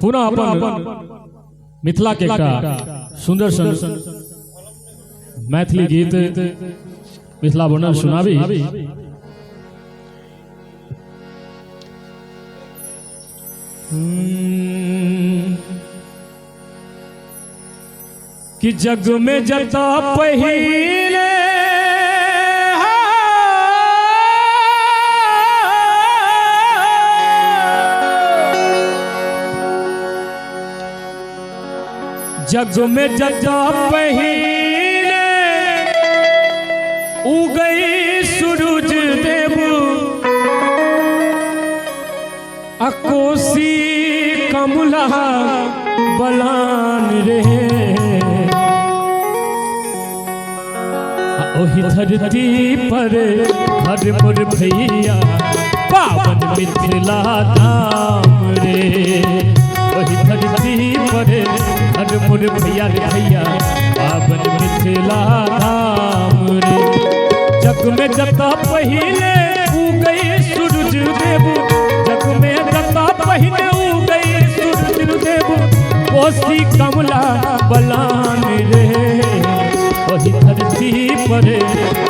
पुनः अपन मिथिला के सुंदर मैथिली गीत मिथिला वर्णन सुनाबी। कि जग में जता पहिले जग में जता पहिले उगई सूरज देव अकोसी कमला बलान रे ओही धरती पर हर मोर भैया पावन मिथिला धाम रे ओही धरती पर हर मोर भैया रे भैया पावन मिथिला धाम रे। जग में जता पहिले उगई सूरज देव जग में जता पहिले उगई सूरज देव कोसी कमला बलान रे वही धरती पर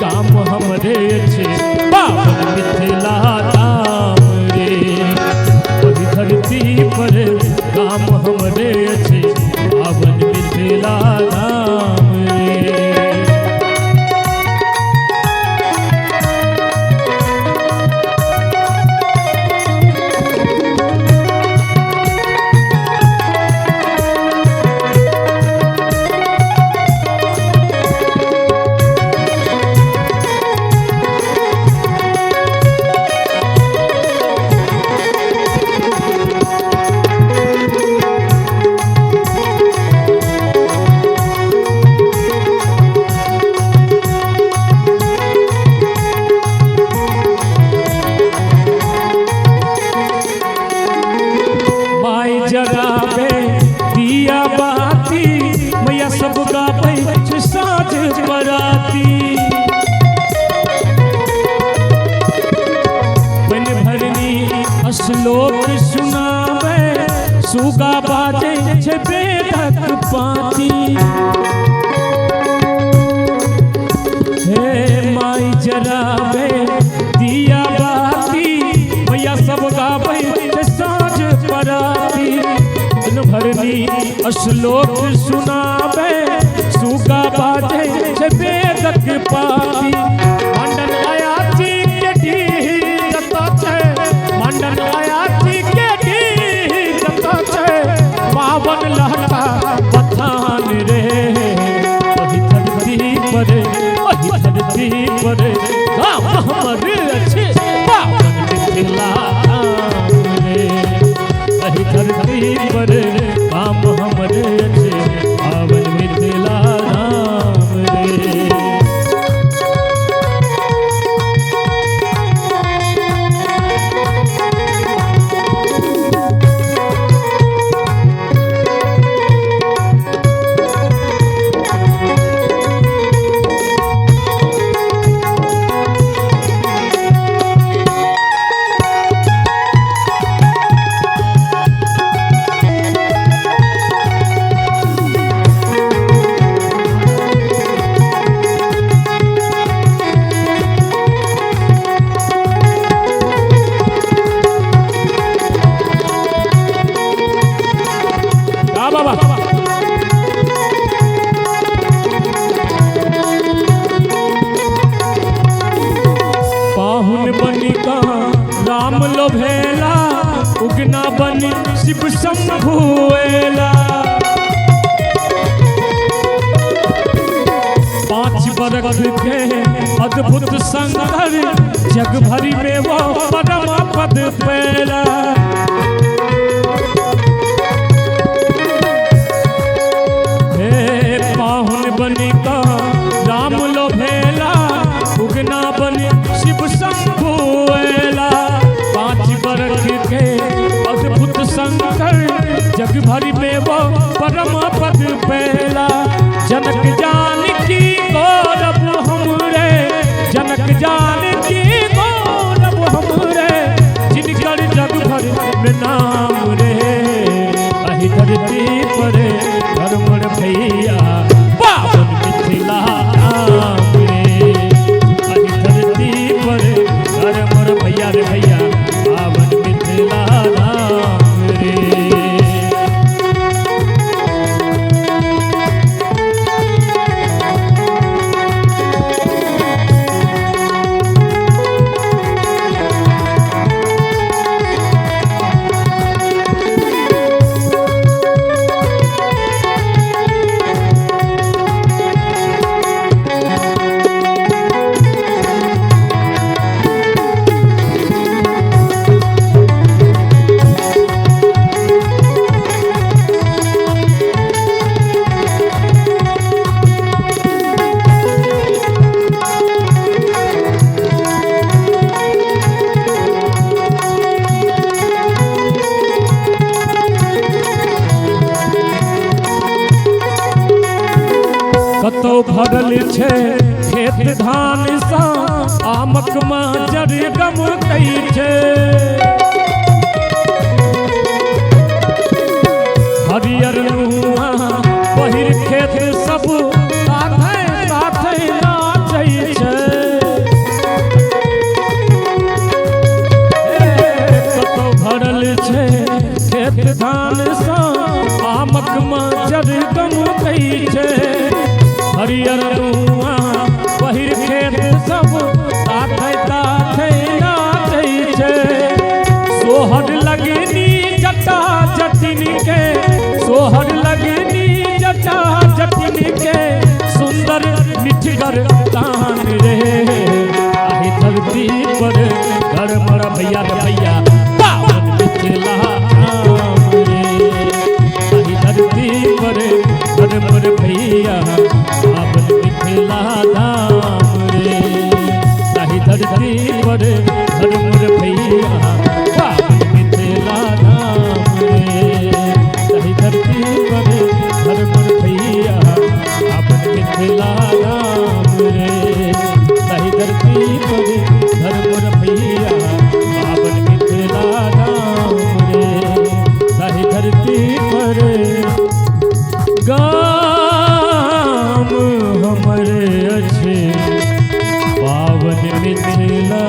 काम हमरे छे पावन मिथिला धाम रे वही धरती पर काम हमरे छे पावन मिथिला धाम रे। श्लोक सुनावे सुगा बाजे छे बेधक पाती हे माई जरावे दिया बाती मैया सब गावे छे साँझ पराती दिन भरनी श्लोक सुनावे सुगा बाजे छे बेधक पाती मंडन आया जी के ढी जता छे मंडन आया जी के ढी जता छे पावन लहका बथान रे वही धरती पर काम हमरे छे पावन मिथिला धाम रे वही धरती पर काम हमरे छे पावन मिथिला धाम रे। पाहुन बनी कहाँ राम लोभेला उगना बनी शिव शंभुएला 5 बरस के अद्भुत शंकर जग भरी में वो परम पद पेला हे पाहुन बनी कहाँ राम लोभेला उगना बनी शिव शंभुएला 5 बरस के अद्भुत शंकर जग भरी में वो परम पद पेला जनक जानकी गौरव हमरे जनक जानकी गौरव हमरे जिनकर जग भर में नाम रे कतो भरल छे खेत धान सा आमक माजर गम कई छे हरियर नुआ पहिर खेत सब साथे साथे नाचै छे कतो भरल छे खेत धान सा आमक माजर गम कई छे हरियर नुआ पहिर खेत सब साथे साथे नाचै छे सोहर लगनी जटा जटिन के सोहर लगनी जटा जटिन के सुंदर मिठगर तान रे आही धरती पर घर मरा भैया रे भैया पावन मिथिला धाम रे आही धरती पर घर मर भैया पावन मिथिला धाम रे आही धरती पर घर मर भैया पावन मिथिला धाम रे आही धरती पर घर मर भैया पावन मिथिला धाम रे आही धरती पर घर मर भैया पावन मिथिला धाम रे आही धरती पर गाम हमरे अच्छे पावन मिथिला